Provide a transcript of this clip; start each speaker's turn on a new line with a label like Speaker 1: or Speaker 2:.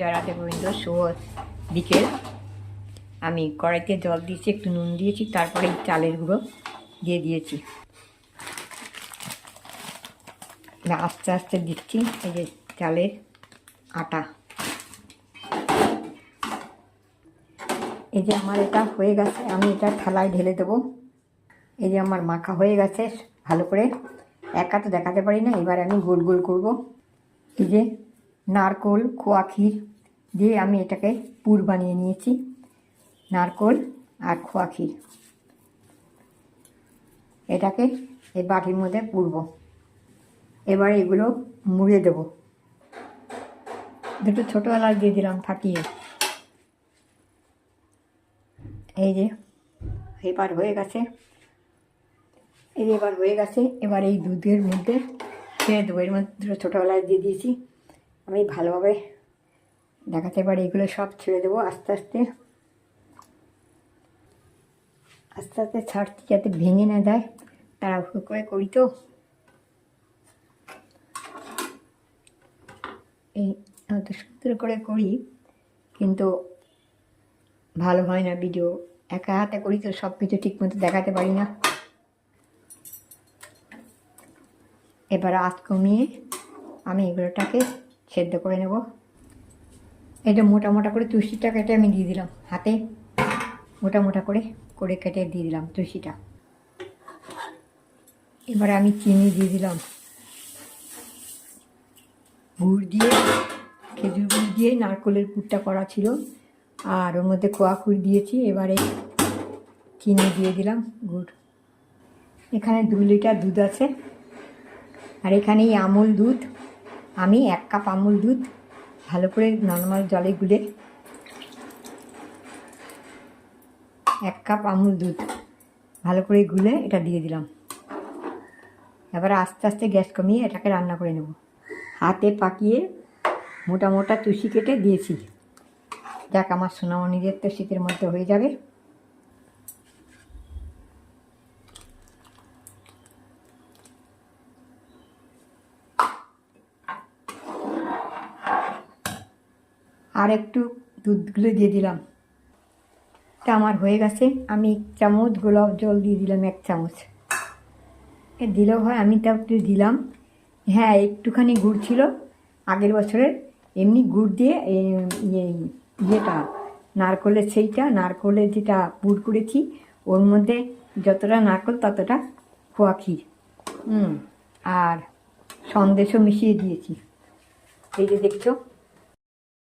Speaker 1: জয় রাধে গোবিন্দ। শুভ বিকেল। আমি কড়াইতে জল দিয়েছি, একটু নুন দিয়েছি, তারপরে এই চালের গুঁড়ো দিয়ে দিয়েছি। আস্তে আস্তে দিচ্ছি এই যে চালের আটা। এই যে আমার এটা হয়ে গেছে, আমি এটা থালায় ঢেলে দেবো। এই যে আমার মাখা হয়ে গেছে ভালো করে, একা তো দেখাতে পারি না। এবার আমি গোল গোল করব। এই যে নারকোল খোয়া ক্ষীর দিয়ে আমি এটাকে পুর বানিয়ে নিয়েছি। নারকোল আর খোয়া ক্ষীর, এটাকে এই বাটির মধ্যে পুরব। এবার এগুলো মুড়ে দেব। দুটো ছোটো এলাচ দিয়ে দিলাম ফাটিয়ে। এই যে এবার হয়ে গেছে, এই যে এবার হয়ে গেছে। এবার এই দুধের মধ্যে ছেড়ে দেবো। এর মধ্যে দুটো ছোটো এলাচ দিয়ে দিয়েছি। আমি ভালোভাবে দেখাতে পারি, এগুলো সব ছেড়ে দেবো আস্তে আস্তে আস্তে আস্তে ছাড়ছি, যাতে ভেঙে না যায়। তাড়াহুড়ো করে করি তো, এই এত সুন্দর করে করি কিন্তু ভালো হয় না ভিডিও। একা হাতে করি তো সব কিছু ঠিক মতো দেখাতে পারি না। এবার আঁচ কমিয়ে আমি এগুলোটাকে সেদ্ধ করে নেব। এটা মোটা মোটা করে তুলসীটা কেটে আমি দিয়ে দিলাম, হাতে মোটা মোটা করে করে কেটে দিয়ে দিলাম তুলসীটা। এবারে আমি চিনি দিয়ে দিলাম, গুড় দিয়ে, খেজুর গুড় দিয়ে নারকেলের পুরটা করা ছিল, আর ওর মধ্যে খোয়া ক্ষীর দিয়েছি। এবারে চিনি দিয়ে দিলাম, গুড়। এখানে 2 লিটার দুধ আছে, আর এখানে এই আমুল দুধ। আমি 1 কাপ আমুল দুধ ভালো করে নর্মাল জলে গুলে, 1 কাপ আমুল দুধ ভালো করে গুলে এটা দিয়ে দিলাম। এবার আস্তে আস্তে গ্যাস কমিয়ে এটাকে রান্না করে নেব। হাতে পাকিয়ে মোটা মোটা তুষি কেটে দিয়েছি। যাক, আমার সোনামণিদের তো শীতের মধ্যে হয়ে যাবে। আর একটু দুধগুলো দিয়ে দিলাম। এটা আমার হয়ে গেছে। আমি 1 চামচ গোলাপ জল দিয়ে দিলাম, 1 চামচ দিলেও হয়, আমি তাও একটু দিলাম। হ্যাঁ, একটুখানি গুড় ছিল আগের বছরের, এমনি গুড় দিয়ে ইয়েটা নারকলের, সেইটা নারকলের যেটা পুর করেছি, ওর মধ্যে যতটা নারকল ততটা খোয়া ক্ষীর, আর সন্দেশও মিশিয়ে দিয়েছি। এই যে দেখছো